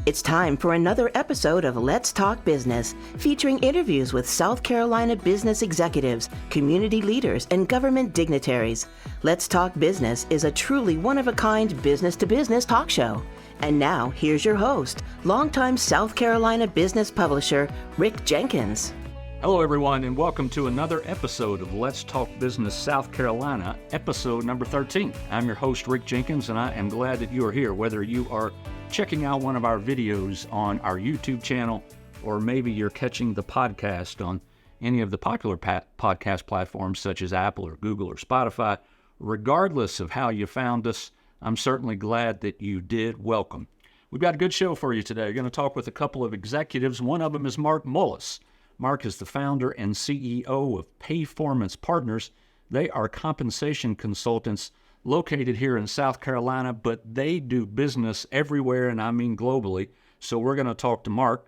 It's time for another episode of Let's Talk Business, featuring interviews with South Carolina business executives, community leaders, and government dignitaries. Let's Talk Business is a truly one-of-a-kind business-to-business talk show. And now, here's your host, longtime South Carolina business publisher, Rick Jenkins. Hello, everyone, and welcome to another episode of Let's Talk Business South Carolina, episode number 13. I'm your host, Rick Jenkins, and I am glad that you are here, whether you are checking out one of our videos on our YouTube channel, or maybe you're catching the podcast on any of the popular podcast platforms such as Apple or Google or Spotify. Regardless of how you found us, I'm certainly glad that you did. Welcome. We've got a good show for you today. We're going to talk with a couple of executives. One of them is Marc Mullis. Marc is the founder and CEO of Payformance Partners. They are compensation consultants located here in South Carolina, but they do business everywhere, and I mean globally. So we're going to talk to Marc.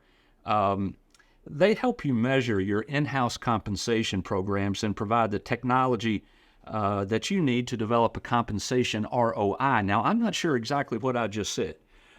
They help you measure your in-house compensation programs and provide the technology that you need to develop a compensation ROI. Now, I'm not sure exactly what I just said,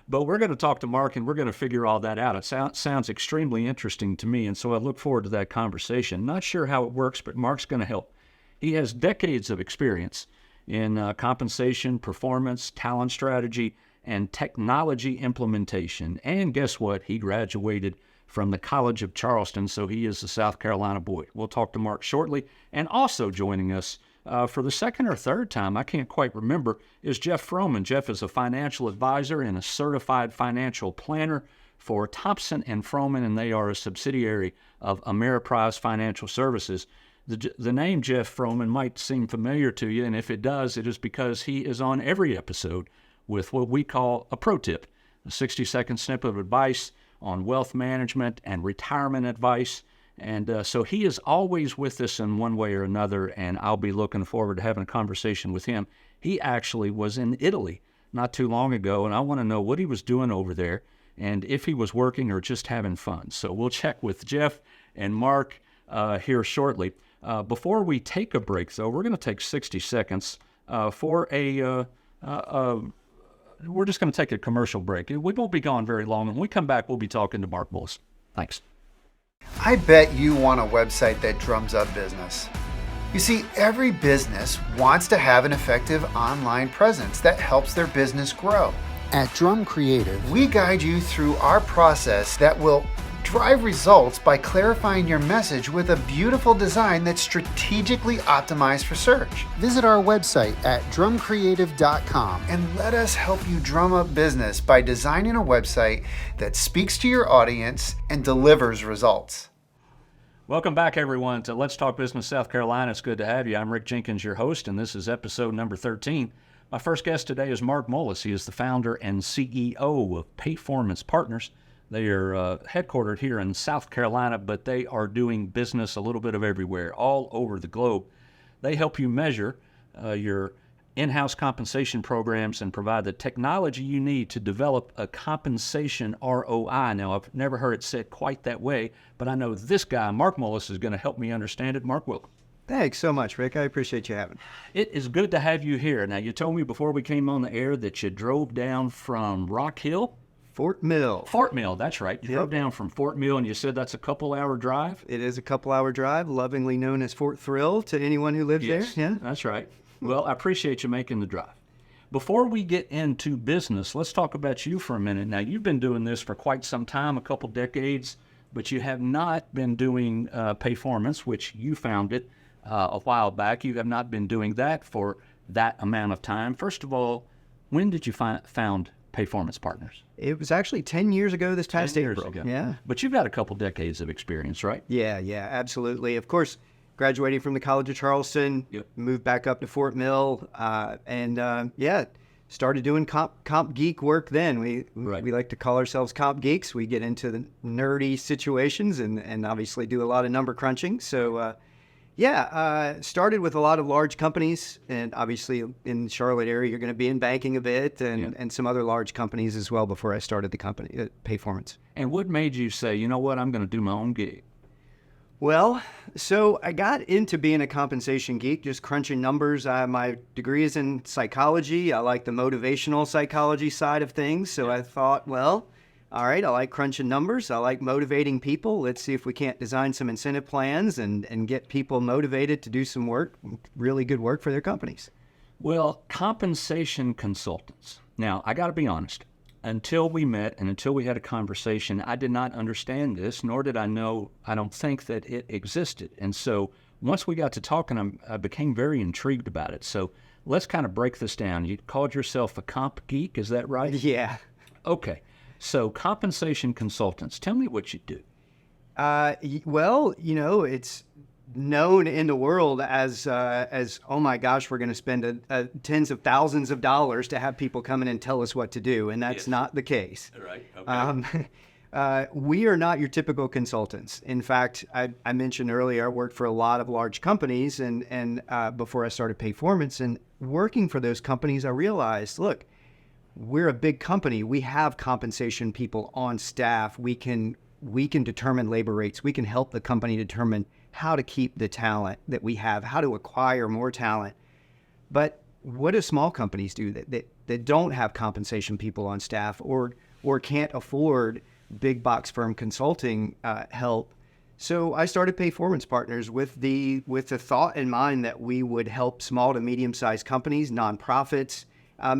but we're going to talk to Marc and we're going to figure all that out. It sounds extremely interesting to me, and so I look forward to that conversation. Not sure how it works, but Marc's going to help. He has decades of experience in compensation, performance, talent strategy, and technology implementation. And guess what? He graduated from the College of Charleston, so he is a South Carolina boy. We'll talk to Marc shortly. And also joining us for the second or third time, I can't quite remember, is Jeff Froman. Jeff is a financial advisor and a certified financial planner for Thompson and Froman, and they are a subsidiary of Ameriprise Financial Services. The name Jeff Froman might seem familiar to you, and if it does, it is because he is on every episode with what we call a pro tip, a 60-second snippet of advice on wealth management and retirement advice. And so he is always with us in one way or another, and I'll be looking forward to having a conversation with him. He actually was in Italy not too long ago, and I want to know what he was doing over there and if he was working or just having fun. So we'll check with Jeff and Marc here shortly. Before we take a break, though, we're going to take 60 seconds for we're just going to take a commercial break. We won't be gone very long. When we come back, we'll be talking to Marc Mullis. Thanks. I bet you want a website that drums up business. You see, every business wants to have an effective online presence that helps their business grow. At Drum Creative, we guide you through our process that will drive results by clarifying your message with a beautiful design that's strategically optimized for search. Visit our website at drumcreative.com and let us help you drum up business by designing a website that speaks to your audience and delivers results. Welcome back, everyone, to Let's Talk Business South Carolina. It's good to have you. I'm Rick Jenkins, your host, and this is episode number 13. My first guest today is Marc Mullis. He is the founder and CEO of Payformance Partners. They are headquartered here in South Carolina, but they are doing business a little bit of everywhere, all over the globe. They help you measure your in-house compensation programs and provide the technology you need to develop a compensation ROI. Now, I've never heard it said quite that way, but I know this guy, Marc Mullis, is going to help me understand it. Marc, welcome. Thanks so much, Rick. I appreciate you having me. It is good to have you here. Now, you told me before we came on the air that you drove down from Rock Hill? Fort Mill. Fort Mill, that's right. You drove down from Fort Mill, and you said that's a couple-hour drive? It is a couple-hour drive, lovingly known as Fort Thrill to anyone who lives there. Yeah, that's right. Well, I appreciate you making the drive. Before we get into business, let's talk about you for a minute. Now, you've been doing this for quite some time, a couple decades, but you have not been doing Payformance, which you founded a while back. You have not been doing that for that amount of time. First of all, when did you found Payformance Partners? It was actually 10 years ago this past April. Ago. Yeah. But you've got a couple decades of experience, right? Yeah, absolutely. Of course, graduating from the College of Charleston, moved back up to Fort Mill, started doing comp geek work then. We like to call ourselves comp geeks. We get into the nerdy situations and obviously do a lot of number crunching. So, started with a lot of large companies, and obviously in the Charlotte area, you're going to be in banking a bit and some other large companies as well before I started the company, Payformance. And what made you say, you know what, I'm going to do my own gig? Well, so I got into being a compensation geek, just crunching numbers. My degree is in psychology. I like the motivational psychology side of things. So I thought, well, all right, I like crunching numbers. I like motivating people. Let's see if we can't design some incentive plans and get people motivated to do some work, really good work for their companies. Well, compensation consultants. Now, I got to be honest. Until we met and until we had a conversation, I did not understand this, nor did I know, I don't think that it existed. And so once we got to talking, I became very intrigued about it. So let's kind of break this down. You called yourself a comp geek, is that right? Yeah. Okay. So compensation consultants, tell me what you do. Well, it's known in the world as oh my gosh, we're going to spend tens of thousands of dollars to have people come in and tell us what to do, and that's not the case. Right. Okay. We are not your typical consultants. In fact, I mentioned earlier I worked for a lot of large companies, and before I started Payformance, and working for those companies, I realized, look, we're a big company. We have compensation people on staff. We can determine labor rates. We can help the company determine how to keep the talent that we have, how to acquire more talent. But what do small companies do that don't have compensation people on staff or can't afford big box firm consulting help? So I started Payformance Partners with the thought in mind that we would help small to medium-sized companies, nonprofits,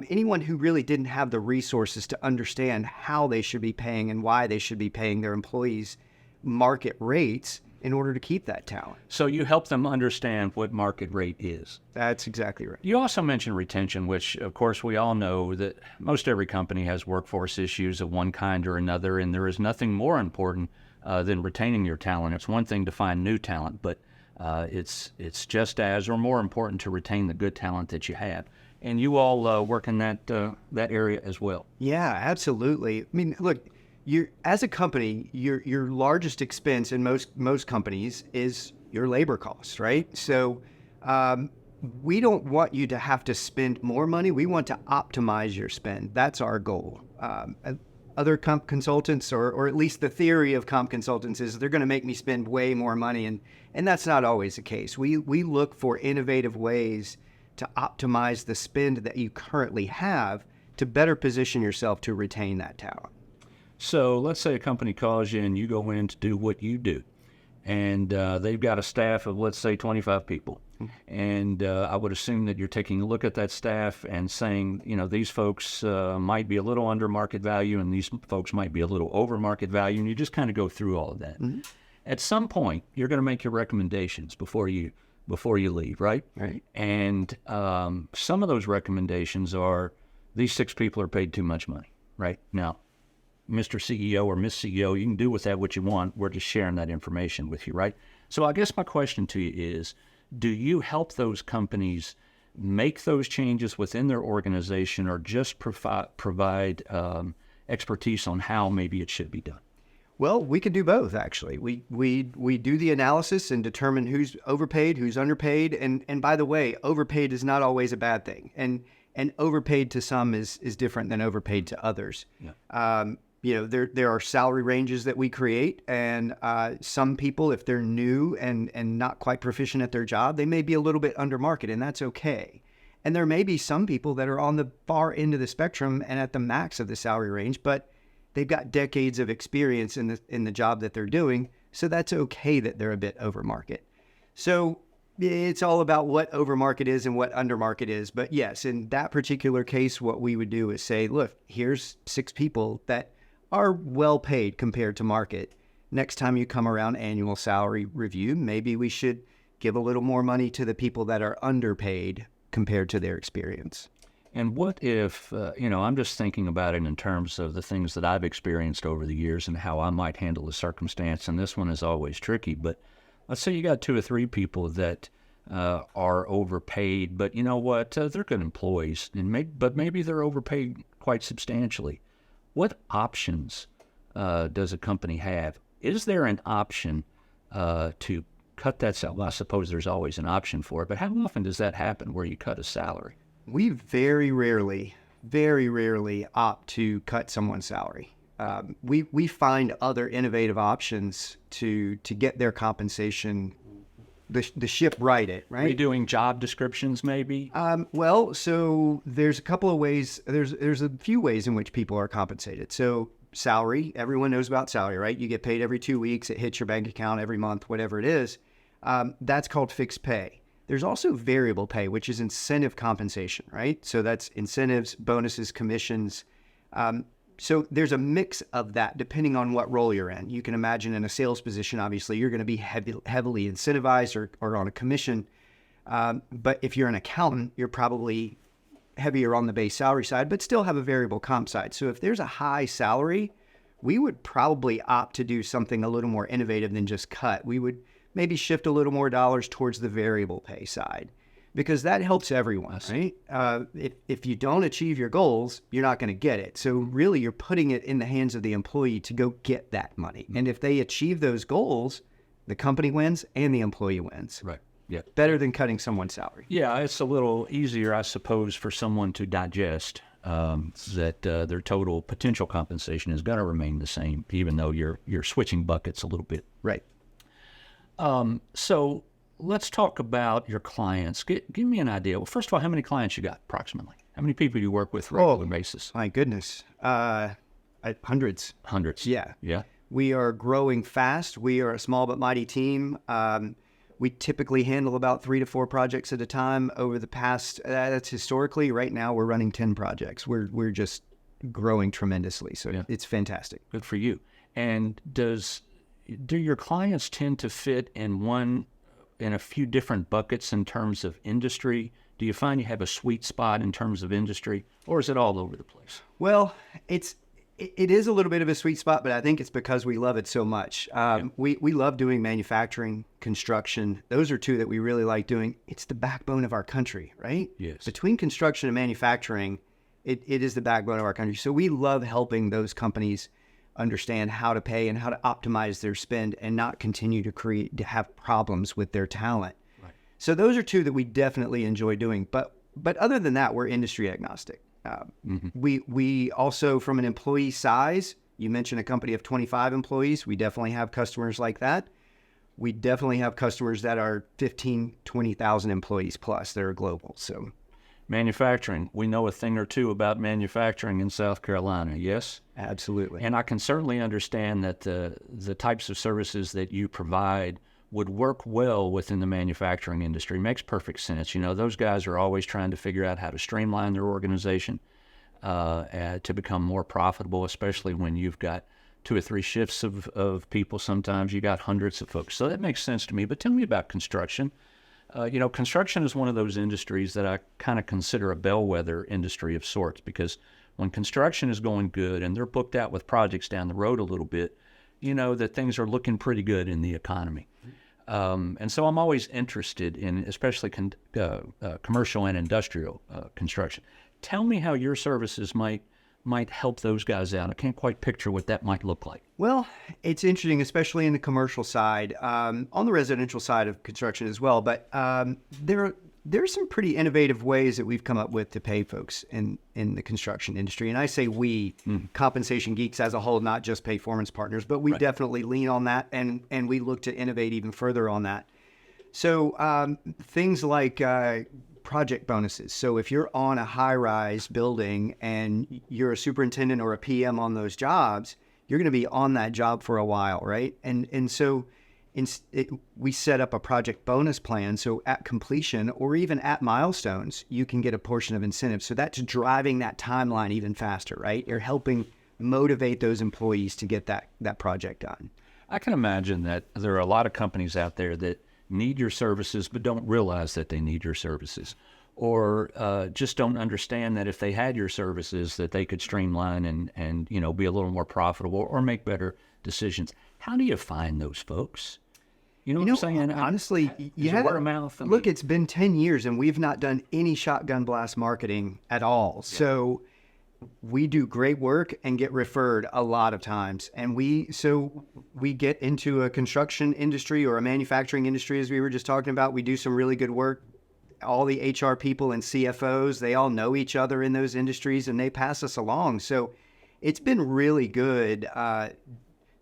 anyone who really didn't have the resources to understand how they should be paying and why they should be paying their employees market rates in order to keep that talent. So you help them understand what market rate is. That's exactly right. You also mentioned retention, which, of course, we all know that most every company has workforce issues of one kind or another, and there is nothing more important than retaining your talent. It's one thing to find new talent, but it's just as or more important to retain the good talent that you have. And you all work in that area as well. Yeah, absolutely. I mean, look, as a company, your largest expense in most companies is your labor costs, right? So we don't want you to have to spend more money. We want to optimize your spend. That's our goal. Other comp consultants, or at least the theory of comp consultants, is they're going to make me spend way more money, and that's not always the case. We look for innovative ways to optimize the spend that you currently have to better position yourself to retain that talent. So let's say a company calls you and you go in to do what you do, and they've got a staff of, let's say, 25 people. And I would assume that you're taking a look at that staff and saying, these folks might be a little under market value and these folks might be a little over market value, and you just kind of go through all of that. Mm-hmm. At some point, you're going to make your recommendations before you leave, right? Right. And some of those recommendations are, these 6 people are paid too much money, right? Now, Mr. CEO or Miss CEO, you can do with that what you want. We're just sharing that information with you, right? So I guess my question to you is, do you help those companies make those changes within their organization, or just provide expertise on how maybe it should be done? Well, we can do both, actually. We do the analysis and determine who's overpaid, who's underpaid. And by the way, overpaid is not always a bad thing. And overpaid to some is different than overpaid to others. Yeah. There are salary ranges that we create, and some people, if they're new and not quite proficient at their job, they may be a little bit under market, and that's okay. And there may be some people that are on the far end of the spectrum and at the max of the salary range, but they've got decades of experience in the job that they're doing, so that's okay that they're a bit over market. So it's all about what over market is and what under market is. But yes, in that particular case, what we would do is say, look, here's 6 people that are well paid compared to market. Next time you come around annual salary review, maybe we should give a little more money to the people that are underpaid compared to their experience. And what if, I'm just thinking about it in terms of the things that I've experienced over the years and how I might handle the circumstance, and this one is always tricky, but let's say you got 2 or 3 people that are overpaid, but you know what, they're good employees, but maybe they're overpaid quite substantially. What options does a company have? Is there an option to cut that salary? Well, I suppose there's always an option for it, but how often does that happen where you cut a salary? We very rarely opt to cut someone's salary. We find other innovative options to get their compensation, the ship righted, right? Redoing job descriptions, maybe? Well, so there's a couple of ways. There's a few ways in which people are compensated. So salary. Everyone knows about salary, right? You get paid every 2 weeks. It hits your bank account every month, whatever it is. That's called fixed pay. There's also variable pay, which is incentive compensation, right? So that's incentives, bonuses, commissions. So there's a mix of that depending on what role you're in. You can imagine in a sales position, obviously, you're going to be heavily incentivized or on a commission. But if you're an accountant, you're probably heavier on the base salary side, but still have a variable comp side. So if there's a high salary, we would probably opt to do something a little more innovative than just cut. We would maybe shift a little more dollars towards the variable pay side, because that helps everyone, right? If you don't achieve your goals, you're not going to get it. So really, you're putting it in the hands of the employee to go get that money. And if they achieve those goals, the company wins and the employee wins. Right. Yeah. Better than cutting someone's salary. Yeah, it's a little easier, I suppose, for someone to digest that their total potential compensation is going to remain the same, even though you're switching buckets a little bit. Right. So let's talk about your clients. Give me an idea. Well, first of all, how many clients you got approximately? How many people do you work with on a regular basis? My goodness. Hundreds. Hundreds. Yeah. Yeah. We are growing fast. We are a small but mighty team. We typically handle about 3 to 4 projects at a time. Over the past, that's historically. Right now, we're running 10 projects. We're just growing tremendously. So It's fantastic. Good for you. And do your clients tend to fit in a few different buckets in terms of industry? Do you find you have a sweet spot in terms of industry, or is it all over the place? Well, it is a little bit of a sweet spot, but I think it's because we love it so much. We love doing manufacturing, construction. Those are two that we really like doing. It's the backbone of our country, right? Yes. Between construction and manufacturing, it is the backbone of our country. So we love helping those companies understand how to pay and how to optimize their spend and not continue to have problems with their talent. Right. So those are two that we definitely enjoy doing. But other than that, we're industry agnostic. We also, from an employee size, you mentioned a company of 25 employees. We definitely have customers like that. We definitely have customers that are 15, 20,000 employees plus that are global. So manufacturing. We know a thing or two about manufacturing in South Carolina, yes? Absolutely. And I can certainly understand that the types of services that you provide would work well within the manufacturing industry. Makes perfect sense. You know, those guys are always trying to figure out how to streamline their organization to become more profitable, especially when you've got 2 or 3 shifts of people. Sometimes you got hundreds of folks. So that makes sense to me. But tell me about construction. Construction is one of those industries that I kind of consider a bellwether industry of sorts, because when construction is going good and they're booked out with projects down the road a little bit, you know that things are looking pretty good in the economy. And so I'm always interested in especially commercial and industrial construction. Tell me how your services might help those guys out. I can't quite picture what that might look like. Well, it's interesting, especially in the commercial side, on the residential side of construction as well. But there's some pretty innovative ways that we've come up with to pay folks in the construction industry. And I say we, Compensation Geeks as a whole, not just Payformance partners, but we definitely lean on that, and we look to innovate even further on that. So things like project bonuses. So if you're on a high-rise building and you're a superintendent or a PM on those jobs, you're going to be on that job for a while, right? And so we set up a project bonus plan. So at completion or even at milestones, you can get a portion of incentives. So that's driving that timeline even faster, right? You're helping motivate those employees to get that project done. I can imagine that there are a lot of companies out there that need your services but don't realize that they need your services, or just don't understand that if they had your services that they could streamline and be a little more profitable or make better decisions. How do you find those folks? You know what I'm saying? Honestly, you had word of mouth. Look, it's been 10 years and we've not done any shotgun blast marketing at all. Yeah. So we do great work and get referred a lot of times. And we get into a construction industry or a manufacturing industry, as we were just talking about. We do some really good work. All the HR people and CFOs, they all know each other in those industries and they pass us along. So it's been really good,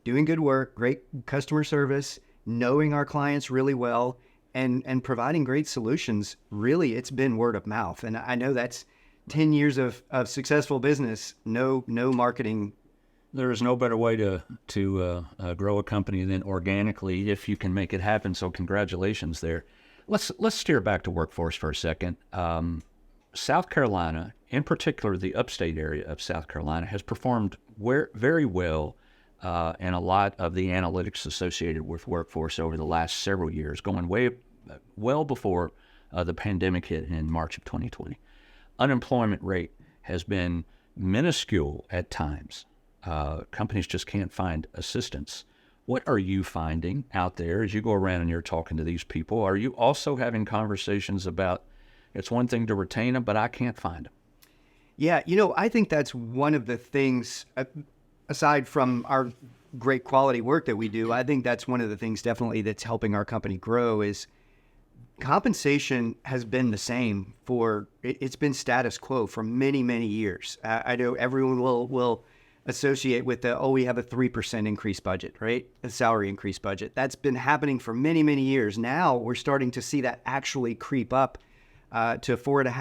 doing good work, great customer service, knowing our clients really well, and providing great solutions. Really, it's been word of mouth. And I know that's 10 years of successful business, no marketing There is no better way to grow a company than organically if you can make it happen. So congratulations there. Let's steer back to workforce for a second. South Carolina, in particular the upstate area of South Carolina, has performed very well in a lot of the analytics associated with workforce over the last several years, going well before the pandemic hit in March of 2020. Unemployment rate has been minuscule at times. Companies just can't find assistance. What are you finding out there as you go around and you're talking to these people? Are you also having conversations about, it's one thing to retain them, but I can't find them? Yeah, I think that's one of the things, aside from our great quality work that we do, I think that's one of the things definitely that's helping our company grow is compensation has been the same it's been status quo for many, many years. I know everyone will associate with we have a 3% increase budget, right? A salary increase budget. That's been happening for many, many years. Now we're starting to see that actually creep up to 4.5%,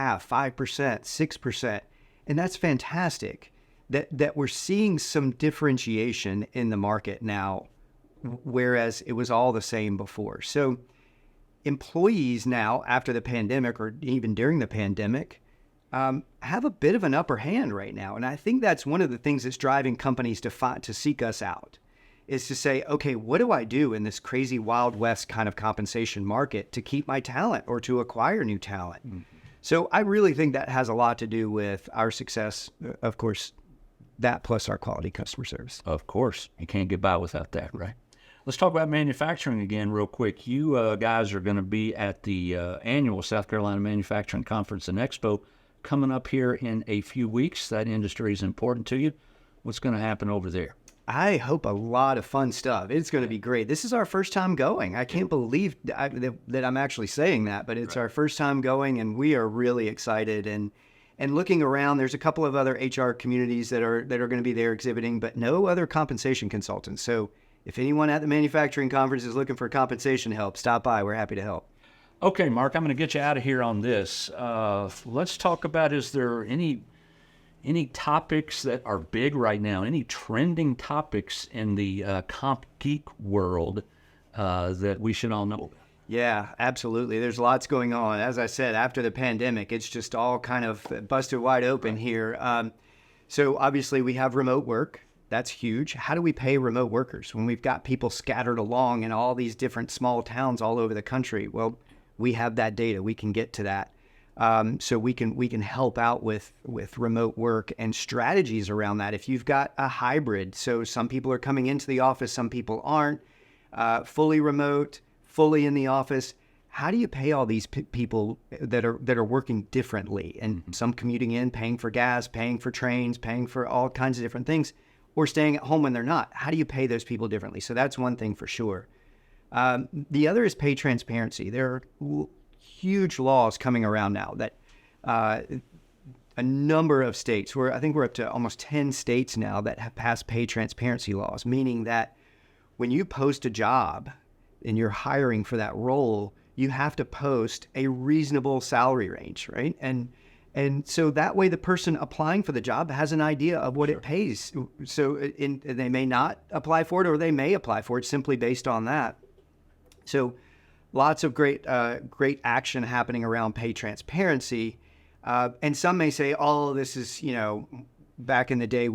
5%, 6%. And that's fantastic that we're seeing some differentiation in the market now, whereas it was all the same before. So employees now, after the pandemic or even during the pandemic, have a bit of an upper hand right now. And I think that's one of the things that's driving companies to seek us out, is to say, okay, what do I do in this crazy Wild West kind of compensation market to keep my talent or to acquire new talent? Mm-hmm. So I really think that has a lot to do with our success, of course, that plus our quality customer service. Of course. You can't get by without that, right? Let's talk about manufacturing again real quick. You guys are going to be at the annual South Carolina Manufacturing Conference and Expo coming up here in a few weeks. That industry is important to you. What's going to happen over there? I hope a lot of fun stuff. It's going to be great. This is our first time going. I can't believe that I'm actually saying that, but it's our first time going, and we are really excited. And looking around, there's a couple of other HR communities that are going to be there exhibiting, but no other compensation consultants. So if anyone at the manufacturing conference is looking for compensation help, stop by. We're happy to help. Okay, Mark, I'm going to get you out of here on this. Let's talk about, is there any topics that are big right now, any trending topics in the comp geek world that we should all know about? Yeah, absolutely. There's lots going on. As I said, after the pandemic, it's just all kind of busted wide open here. So obviously we have remote work. That's huge. How do we pay remote workers when we've got people scattered along in all these different small towns all over the country? Well, we have that data. We can get to that. So we can help out with remote work and strategies around that. If you've got a hybrid, so some people are coming into the office, some people aren't, fully remote, fully in the office. How do you pay all these people that are working differently, and some commuting in, paying for gas, paying for trains, paying for all kinds of different things, or staying at home when they're not? How do you pay those people differently? So that's one thing for sure. The other is pay transparency. There are huge laws coming around now that a number of states, I think we're up to almost 10 states now that have passed pay transparency laws, meaning that when you post a job and you're hiring for that role, you have to post a reasonable salary range, right? And so that way the person applying for the job has an idea of what it pays. So they may not apply for it, or they may apply for it simply based on that. So lots of great action happening around pay transparency. And some may say, oh, this is, back in the day,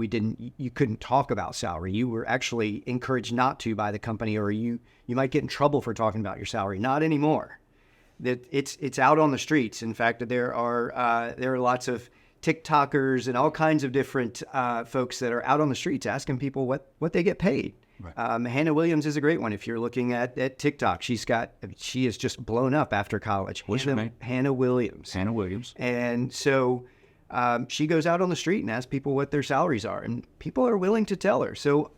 you couldn't talk about salary. You were actually encouraged not to by the company, or you might get in trouble for talking about your salary. Not anymore. That it's out on the streets. In fact, there are lots of TikTokers and all kinds of different folks that are out on the streets asking people what they get paid. Right. Hannah Williams is a great one. If you're looking at TikTok, she is just blown up after college. What's her name? Hannah Williams. Hannah Williams. And so she goes out on the street and asks people what their salaries are, and people are willing to tell her. So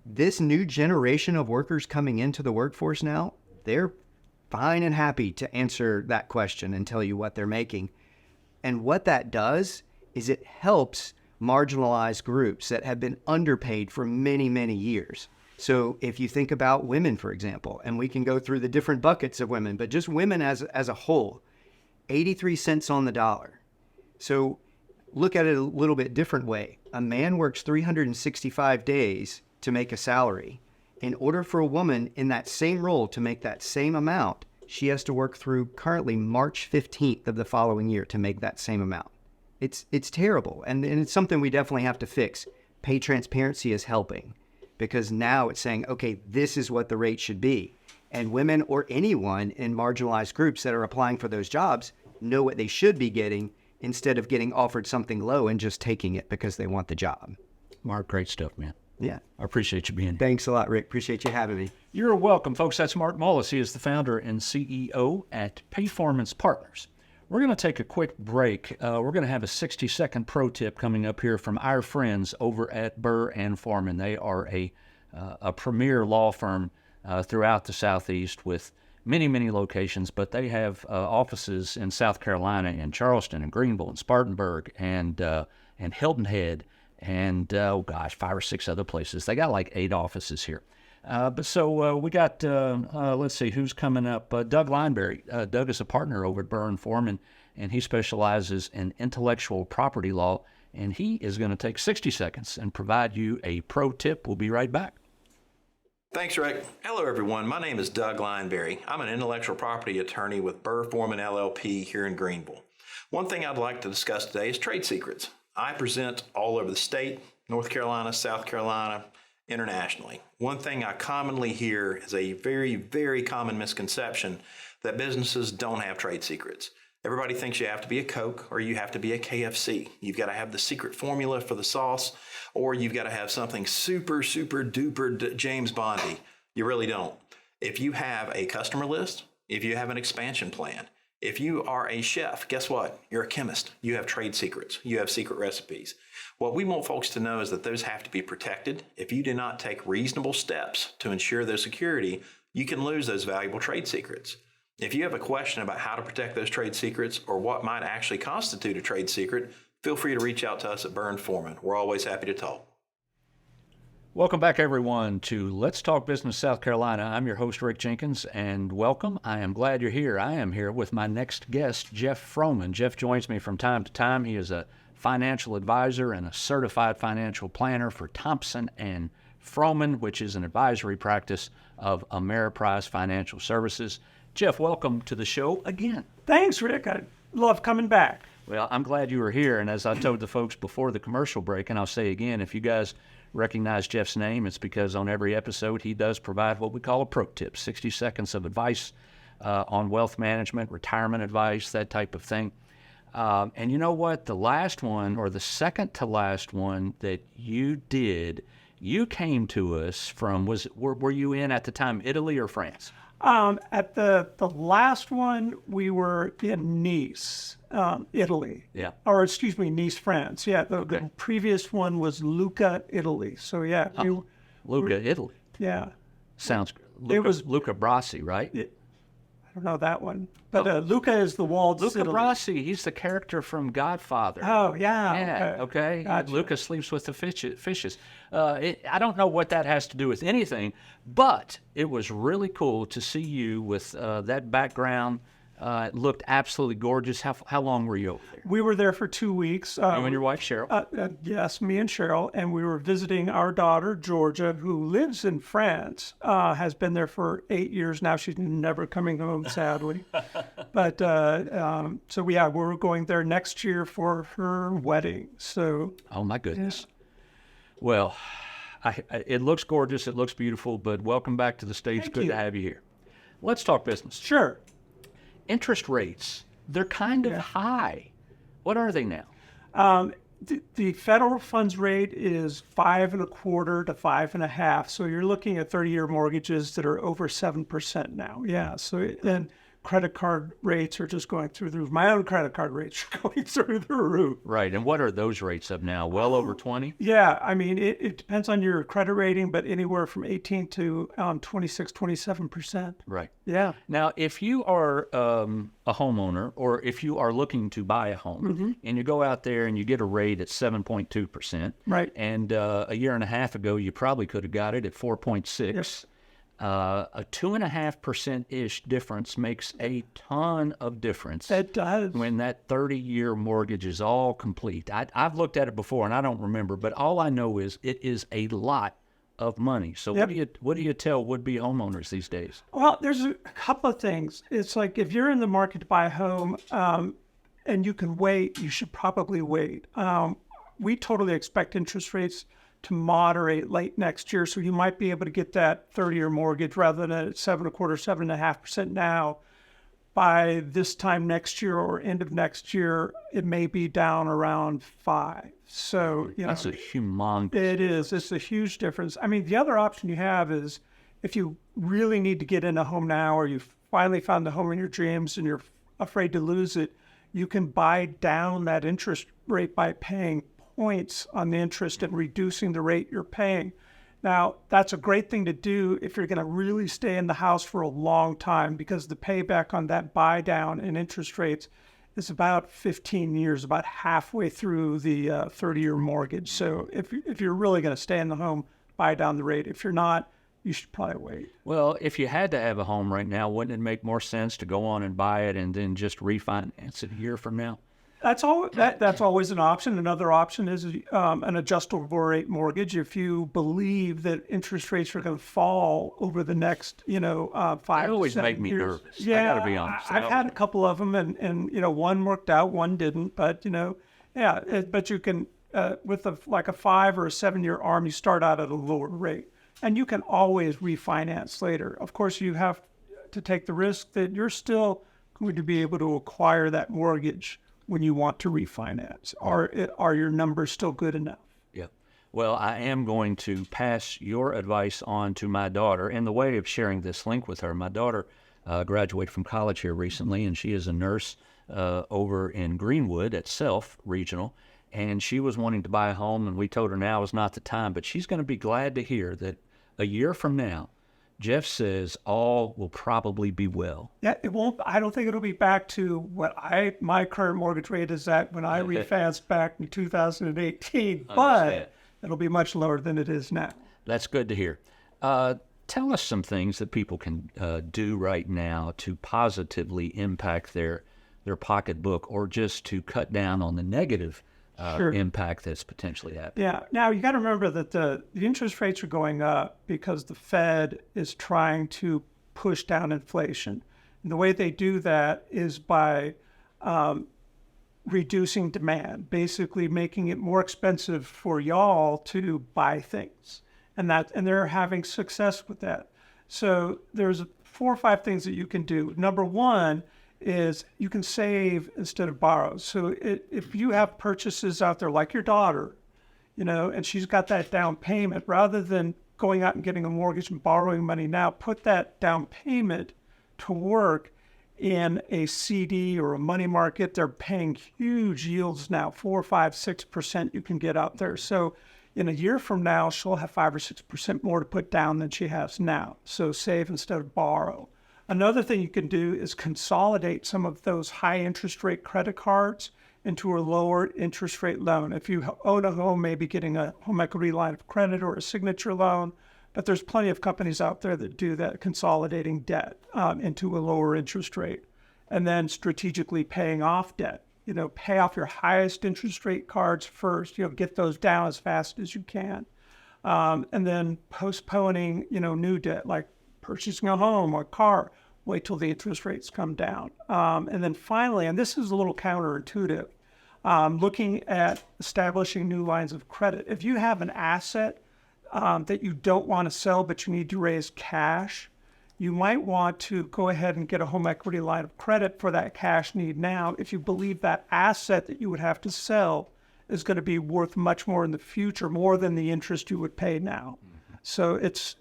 this new generation of workers coming into the workforce now, they're fine and happy to answer that question and tell you what they're making. And what that does is it helps marginalized groups that have been underpaid for many, many years. So if you think about women, for example, and we can go through the different buckets of women, but just women as a whole, 83 cents on the dollar. So look at it a little bit different way. A man works 365 days to make a salary. In order for a woman in that same role to make that same amount, she has to work through currently March 15th of the following year to make that same amount. It's terrible, and it's something we definitely have to fix. Pay transparency is helping, because now it's saying, okay, this is what the rate should be. And women or anyone in marginalized groups that are applying for those jobs know what they should be getting instead of getting offered something low and just taking it because they want the job. Mark, great stuff, man. Yeah. I appreciate you being here. Thanks a lot, Rick. Appreciate you having me. You're welcome, folks. That's Marc Mullis. He is the founder and CEO at Payformance Partners. We're going to take a quick break. We're going to have a 60-second pro tip coming up here from our friends over at Burr and Forman. They are a premier law firm throughout the Southeast with many, many locations, but they have offices in South Carolina, in Charleston, and Greenville, and Spartanburg, and Hilton Head, and 5 or 6 other places. They got like 8 offices here. We got, let's see, who's coming up? Doug Lineberry. Doug is a partner over at Burr and Forman, and he specializes in intellectual property law, and he is going to take 60 seconds and provide you a pro tip. We'll be right back. Thanks, Rick. Hello, everyone. My name is Doug Lineberry. I'm an intellectual property attorney with Burr Forman LLP here in Greenville. One thing I'd like to discuss today is trade secrets. I present all over the state, North Carolina, South Carolina, internationally. One thing I commonly hear is a very, very common misconception that businesses don't have trade secrets. Everybody thinks you have to be a Coke or you have to be a KFC. You've got to have the secret formula for the sauce, or you've got to have something super, super duper James Bondy. You really don't. If you have a customer list, if you have an expansion plan, if you are a chef, guess what? You're a chemist. You have trade secrets. You have secret recipes. What we want folks to know is that those have to be protected. If you do not take reasonable steps to ensure their security, you can lose those valuable trade secrets. If you have a question about how to protect those trade secrets or what might actually constitute a trade secret, feel free to reach out to us at Burr and Forman. We're always happy to talk. Welcome back, everyone, to Let's Talk Business South Carolina. I'm your host, Rick Jenkins, and welcome. I am glad you're here. I am here with my next guest, Jeff Froman. Jeff joins me from time to time. He is a financial advisor and a certified financial planner for Thompson and Froman, which is an advisory practice of Ameriprise Financial Services. Jeff, welcome to the show again. Thanks, Rick. I love coming back. Well, I'm glad you were here, and as I told the folks before the commercial break, and I'll say again, if you guys recognize Jeff's name, it's because on every episode he does provide what we call a pro tip, 60 seconds of advice on wealth management, retirement advice, that type of thing. And you know what? The last one, or the second to last one that you did, you came to us from, were you in at the time Italy or France? At the last one, we were in Nice, Italy. Yeah. Or excuse me, Nice, France. Yeah. The previous one was Lucca, Italy. So yeah. Lucca, Italy. Yeah. Sounds good. It was Luca Brasi, right? I don't know that one. But Lucca is the walled Luca Italy. Brasi, he's the character from Godfather. Oh, yeah. Yeah, okay. Gotcha. Luca sleeps with the fishes. I don't know what that has to do with anything, but it was really cool to see you with that background. It looked absolutely gorgeous. How long were you over there? We were there for 2 weeks. You and your wife, Cheryl? Yes, me and Cheryl. And we were visiting our daughter, Georgia, who lives in France, has been there for 8 years now. She's never coming home, sadly. But so, yeah, we're going there next year for her wedding. So. Oh, my goodness. Yeah. Well, it looks gorgeous. It looks beautiful. But welcome back to the stage. Thank Good you. to have you here. Let's talk business. Sure. Interest rates, they're kind of high. What are they now? The federal funds rate is 5.25% to 5.5%. So you're looking at 30-year mortgages that are over 7% now. Yeah. So then credit card rates are just going through the roof. My own credit card rates are going through the roof. Right. And what are those rates of now? Well over 20? Yeah. I mean, it depends on your credit rating, but anywhere from 18 to 26, 27%. Right. Yeah. Now, if you are a homeowner, or if you are looking to buy a home, and you go out there and you get a rate at 7.2%, right? And a year and a half ago, you probably could have got it at 4.6. Yes. A 2.5%-ish difference makes a ton of difference. It does. When that 30-year mortgage is all complete. I've looked at it before, and I don't remember, but all I know is it is a lot of money. So Yep. what do you tell would-be homeowners these days? Well, there's a couple of things. It's like if you're in the market to buy a home and you can wait, you should probably wait. We totally expect interest rates to moderate late next year, so you might be able to get that 30-year mortgage rather than at 7.25%, 7.5% now. By this time next year or end of next year, it may be down around 5. So That's a humongous. it is. It's a huge difference. I mean, the other option you have is if you really need to get in a home now, or you finally found the home in your dreams and you're afraid to lose it, you can buy down that interest rate by paying points on the interest and reducing the rate you're paying. Now, that's a great thing to do if you're going to really stay in the house for a long time, because the payback on that buy down in interest rates is about 15 years, about halfway through the 30-year mortgage. So if you're really going to stay in the home, buy down the rate. If you're not, you should probably wait. Well, if you had to have a home right now, wouldn't it make more sense to go on and buy it and then just refinance it a year from now? That's always an option. Another option is an adjustable rate mortgage. If you believe that interest rates are going to fall over the next, 5 They always to 7 make me years. nervous. Yeah, I got to be honest. I've had a couple of them, and one worked out, one didn't. But but you can with a 5 or a 7-year ARM, you start out at a lower rate, and you can always refinance later. Of course, you have to take the risk that you're still going to be able to acquire that mortgage when you want to refinance. Are your numbers still good enough? Yeah. Well, I am going to pass your advice on to my daughter in the way of sharing this link with her. My daughter graduated from college here recently, and she is a nurse over in Greenwood at Self Regional, and she was wanting to buy a home, and we told her now is not the time, but she's going to be glad to hear that a year from now, Jeff says all will probably be well. Yeah, it won't. I don't think it'll be back to what my current mortgage rate is at when I refinanced back in 2018, but it'll be much lower than it is now. That's good to hear. Tell us some things that people can do right now to positively impact their pocketbook, or just to cut down on the negative impact that's potentially happening. Yeah. Now, you got to remember that the interest rates are going up because the Fed is trying to push down inflation. And the way they do that is by reducing demand, basically making it more expensive for y'all to buy things. And they're having success with that. So there's 4 or 5 things that you can do. Number one is you can save instead of borrow. So if you have purchases out there like your daughter, and she's got that down payment, rather than going out and getting a mortgage and borrowing money now, put that down payment to work in a CD or a money market. They're paying huge yields now, 4, 5, 6% you can get out there. So in a year from now, she'll have 5 or 6% more to put down than she has now. So save instead of borrow. Another thing you can do is consolidate some of those high interest rate credit cards into a lower interest rate loan. If you own a home, maybe getting a home equity line of credit or a signature loan, but there's plenty of companies out there that do that, consolidating debt into a lower interest rate, and then strategically paying off debt. Pay off your highest interest rate cards first, get those down as fast as you can. And then postponing, new debt, like purchasing a home or a car, wait till the interest rates come down. And then finally, and this is a little counterintuitive, looking at establishing new lines of credit. If you have an asset that you don't want to sell, but you need to raise cash, you might want to go ahead and get a home equity line of credit for that cash need now, if you believe that asset that you would have to sell is going to be worth much more in the future, more than the interest you would pay now. So it's,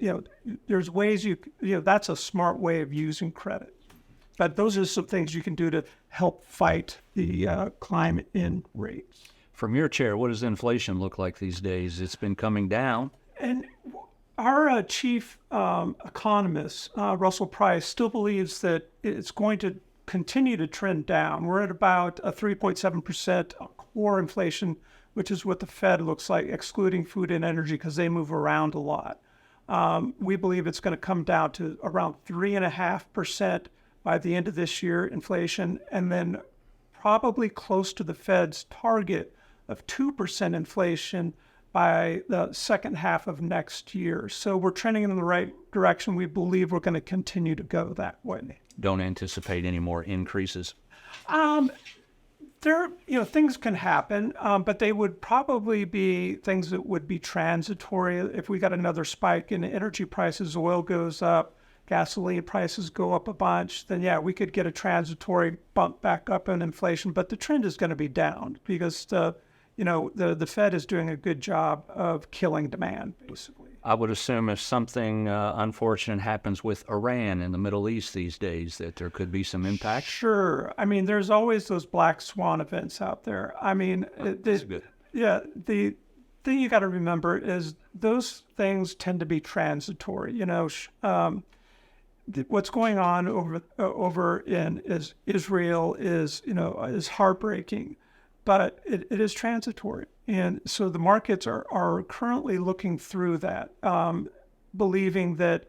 there's ways that's a smart way of using credit. But those are some things you can do to help fight the climate in rates. From your chair, what does inflation look like these days? It's been coming down. And our chief economist, Russell Price, still believes that it's going to continue to trend down. We're at about a 3.7% core inflation, which is what the Fed looks like, excluding food and energy, because they move around a lot. We believe it's going to come down to around 3.5% by the end of this year, inflation, and then probably close to the Fed's target of 2% inflation by the second half of next year. So we're trending in the right direction. We believe we're going to continue to go that way. Don't anticipate any more increases? Things can happen, but they would probably be things that would be transitory. If we got another spike in energy prices, oil goes up, gasoline prices go up a bunch, then yeah, we could get a transitory bump back up in inflation, but the trend is going to be down because the Fed is doing a good job of killing demand, basically. I would assume if something unfortunate happens with Iran in the Middle East these days, that there could be some impact. Sure. I mean, there's always those black swan events out there. I mean, That's good. Yeah, the thing you got to remember is those things tend to be transitory. What's going on over in Israel is heartbreaking, but it is transitory. And so the markets are currently looking through that, believing that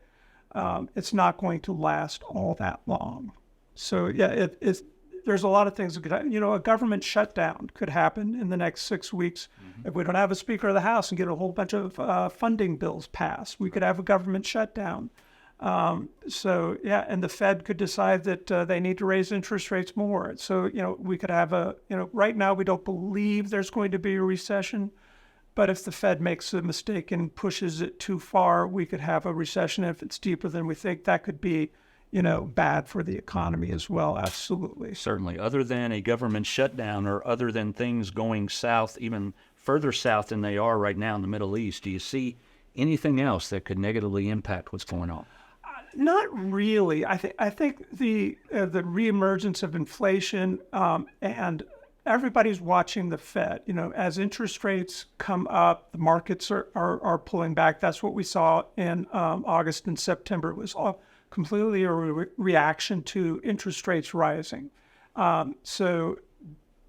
it's not going to last all that long. So yeah, there's a lot of things that could happen. A government shutdown could happen in the next 6 weeks. Mm-hmm. If we don't have a Speaker of the House and get a whole bunch of funding bills passed, we could have a government shutdown. And the Fed could decide that they need to raise interest rates more. So, we could have right now we don't believe there's going to be a recession, but if the Fed makes a mistake and pushes it too far, we could have a recession. If it's deeper than we think, that could be, bad for the economy as well. Absolutely. Certainly. Other than a government shutdown or other than things going south, even further south than they are right now in the Middle East, do you see anything else that could negatively impact what's going on? Not really. I think the reemergence of inflation and everybody's watching the Fed. As interest rates come up, the markets are pulling back. That's what we saw in August and September. It was all completely a reaction to interest rates rising. So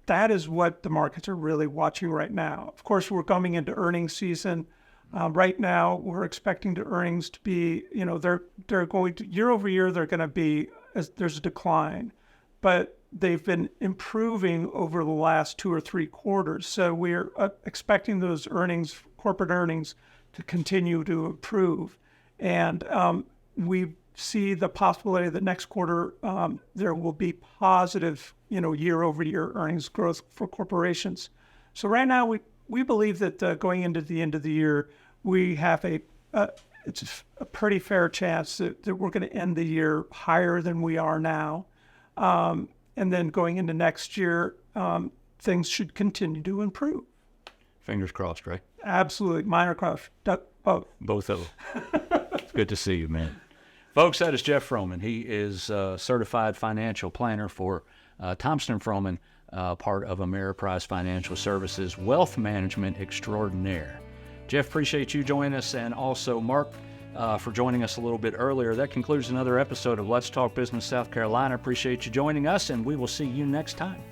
that is what the markets are really watching right now. Of course, we're coming into earnings season. Right now, we're expecting the earnings to be, they're going to, year over year, they're going to be, there's a decline, but they've been improving over the last 2 or 3 quarters. So we're expecting those earnings, corporate earnings, to continue to improve. And we see the possibility that next quarter there will be positive, year over year earnings growth for corporations. So right now, we believe that going into the end of the year, we have it's a pretty fair chance that we're going to end the year higher than we are now. And then going into next year, things should continue to improve. Fingers crossed, right? Absolutely. Minor crossed. Both of them. It's good to see you, man. Folks, that is Jeff Froman. He is a certified financial planner for Thompson & Froman, part of Ameriprise Financial Services, wealth management extraordinaire. Jeff, appreciate you joining us, and also Mark for joining us a little bit earlier. That concludes another episode of Let's Talk Business South Carolina. Appreciate you joining us, and we will see you next time.